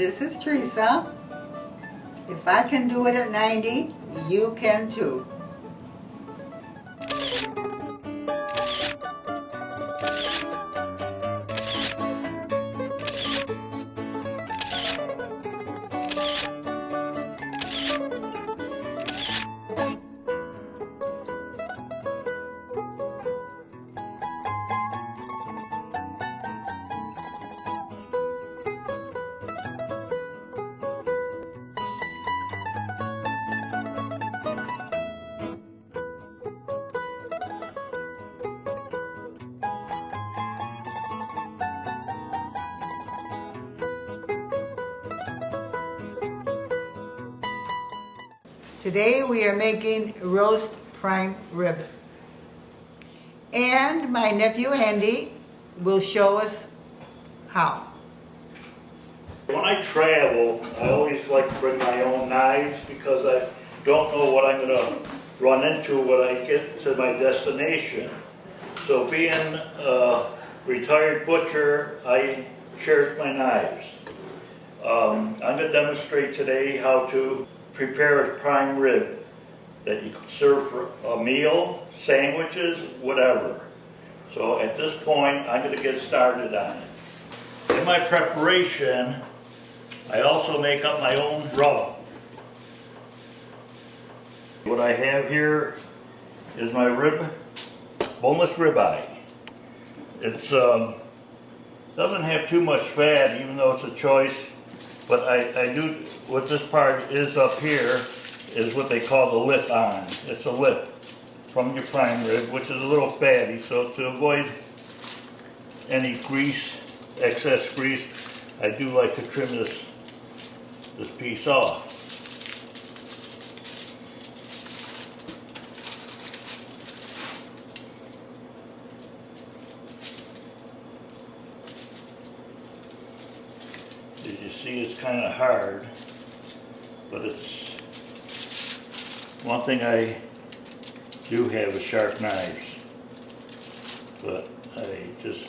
this is Theresa. If I can do it at 90, you can too. Today we are making roast prime rib. And my nephew Andy will show us how. When I travel, I always like to bring my own knives because I don't know what I'm going to run into when I get to my destination. So being a retired butcher, I cherish my knives. I'm going to demonstrate today how to prepare a prime rib that you can serve for a meal, sandwiches, whatever. So at this point, I'm going to get started on it. In my preparation, I also make up my own rub. What I have here is my boneless ribeye. It's doesn't have too much fat, even though it's a choice. But I do, what this part is up here is what they call the lip on. It's a lip from your prime rib, which is a little fatty. So to avoid any grease, excess grease, I do like to trim this piece off. As you see, it's kind of hard, but it's one thing I do have is sharp knives, but I just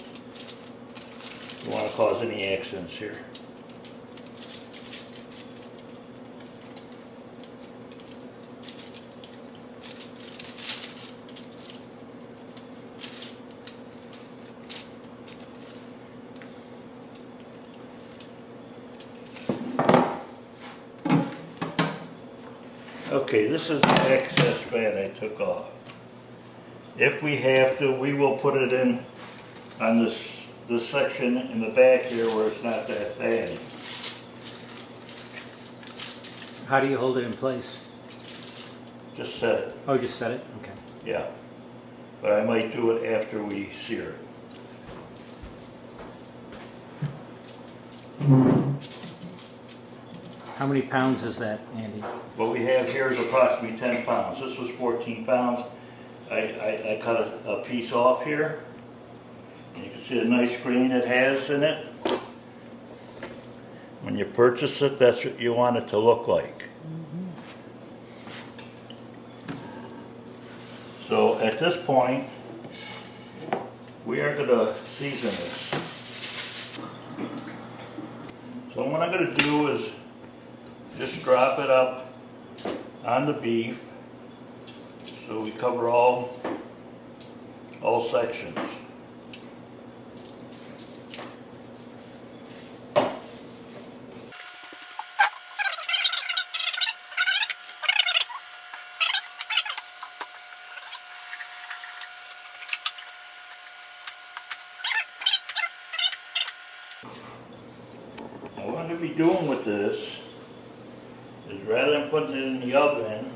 don't want to cause any accidents here. Okay, this is the excess fat I took off. If we have to, we will put it in on this section in the back here where it's not that fatty. How do you hold it in place? Just set it. Oh, just set it? Okay. Yeah. But I might do it after we sear it. How many pounds is that, Andy? What we have here is approximately 10 pounds. This was 14 pounds. I cut a piece off here. And you can see the nice grain it has in it. When you purchase it, that's what you want it to look like. So at this point, we are going to season this. So what I'm going to do is just drop it up on the beef so we cover all sections. Now what I'm going to be doing with this is rather than putting it in the oven,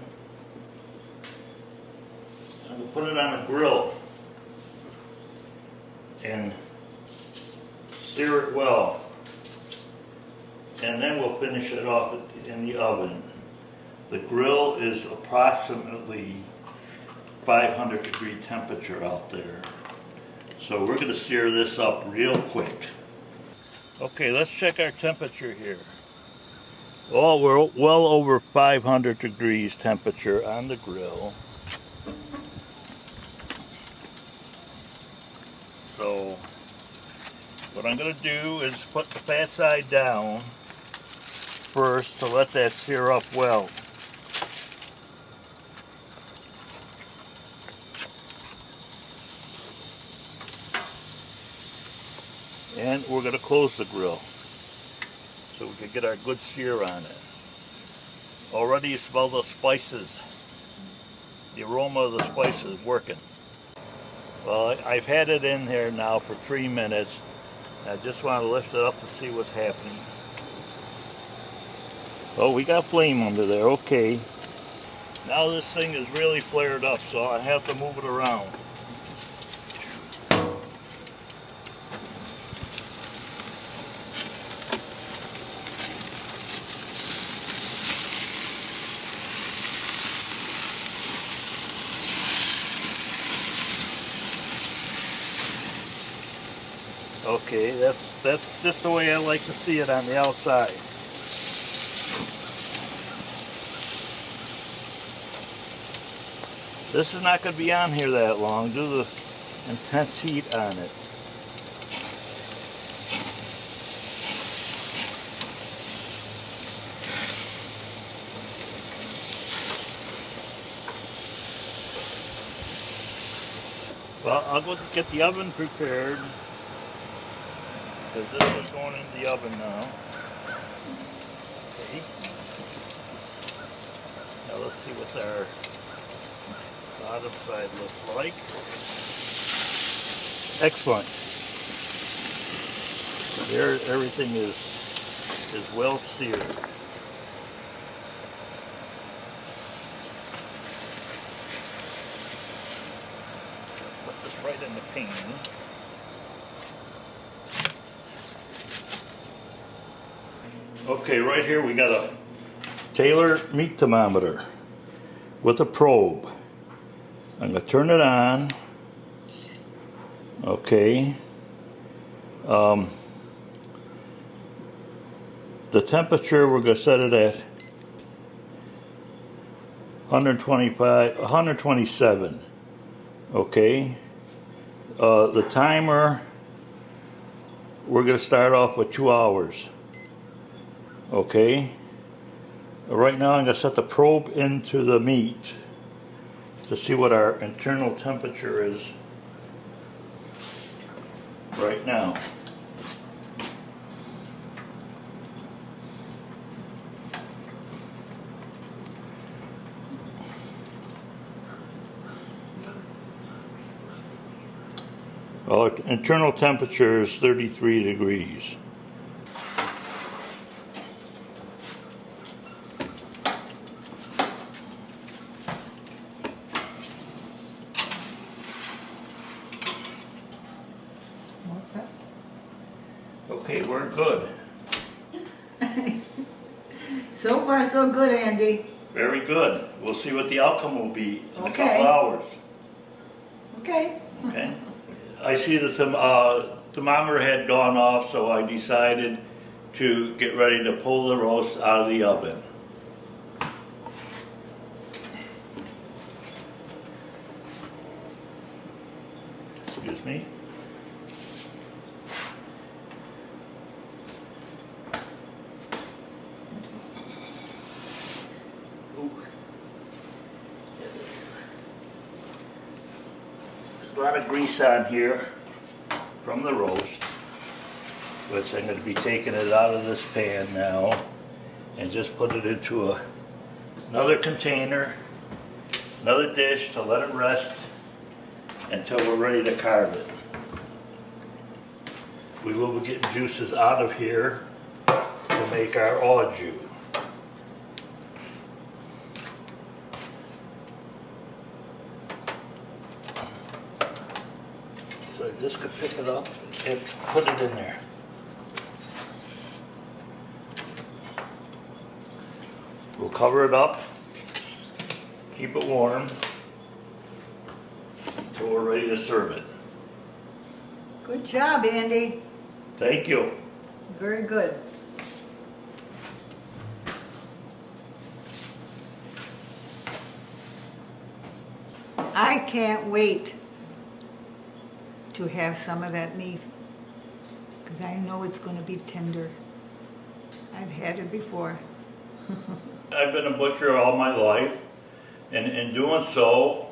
I'm going to put it on a grill and sear it well. And then we'll finish it off in the oven. The grill is approximately 500 degree temperature out there. So we're going to sear this up real quick. Okay, let's check our temperature here. Oh, we're well over 500 degrees temperature on the grill. So what I'm going to do is put the fat side down first to let that sear up well. And we're going to close the grill so we can get our good sear on it. Already you smell the spices. The aroma of the spices working. Well, I've had it in there now for 3 minutes. I just want to lift it up to see what's happening. Oh, we got flame under there, okay. Now this thing is really flared up, so I have to move it around. Okay, that's just the way I like to see it on the outside. This is not going to be on here that long due to the intense heat on it. Well, I'll go get the oven prepared because this is going in the oven now. Okay. Now let's see what our bottom side looks like. Excellent. There, everything is well seared. Put this right in the pan. Okay, right here we got a Taylor meat thermometer with a probe. I'm going to turn it on. Okay. The temperature, we're going to set it at 127. Okay. The timer, we're going to start off with 2 hours. Okay. Right now I'm going to set the probe into the meat to see what our internal temperature is right now. Well, internal temperature is 33 degrees. What's that? Okay, we're good. So far, so good, Andy. Very good. We'll see what the outcome will be in a Okay. couple hours. Okay. Okay. I see the thermometer had gone off, so I decided to get ready to pull the roast out of the oven. Excuse me. Ooh. There's a lot of grease on here from the roast, which I'm going to be taking it out of this pan now and just put it into another container, another dish to let it rest until we're ready to carve it. We will be getting juices out of here to make our au jus. So I just could pick it up and put it in there. We'll cover it up, keep it warm until we're ready to serve it. Good job, Andy. Thank you. Very good. I can't wait to have some of that meat because I know it's going to be tender. I've had it before. I've been a butcher all my life, and in doing so,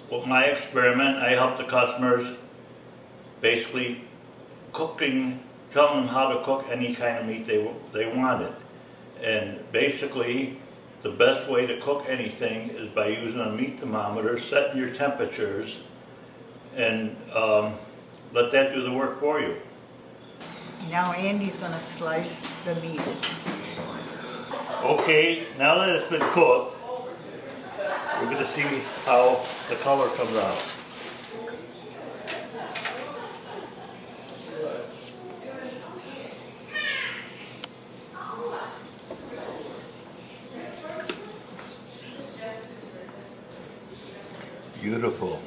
with my experiment, I help the customers basically cooking, telling them how to cook any kind of meat they wanted. And basically, the best way to cook anything is by using a meat thermometer, setting your temperatures, and let that do the work for you. Now Andy's gonna slice the meat. Okay, now that it's been cooked, we're going to see how the color comes out. Beautiful.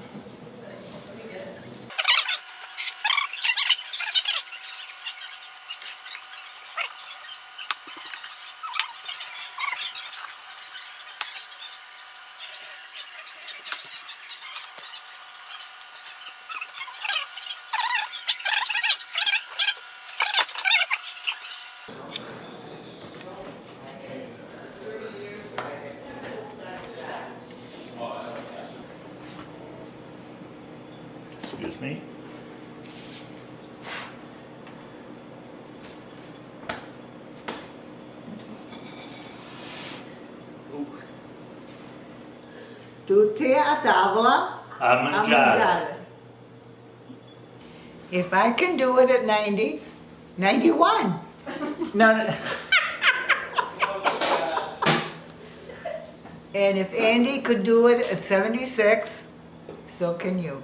Excuse me. Tutte a tavola A mangiare. If I can do it at 90, 91. No. And if Andy could do it at 76, so can you.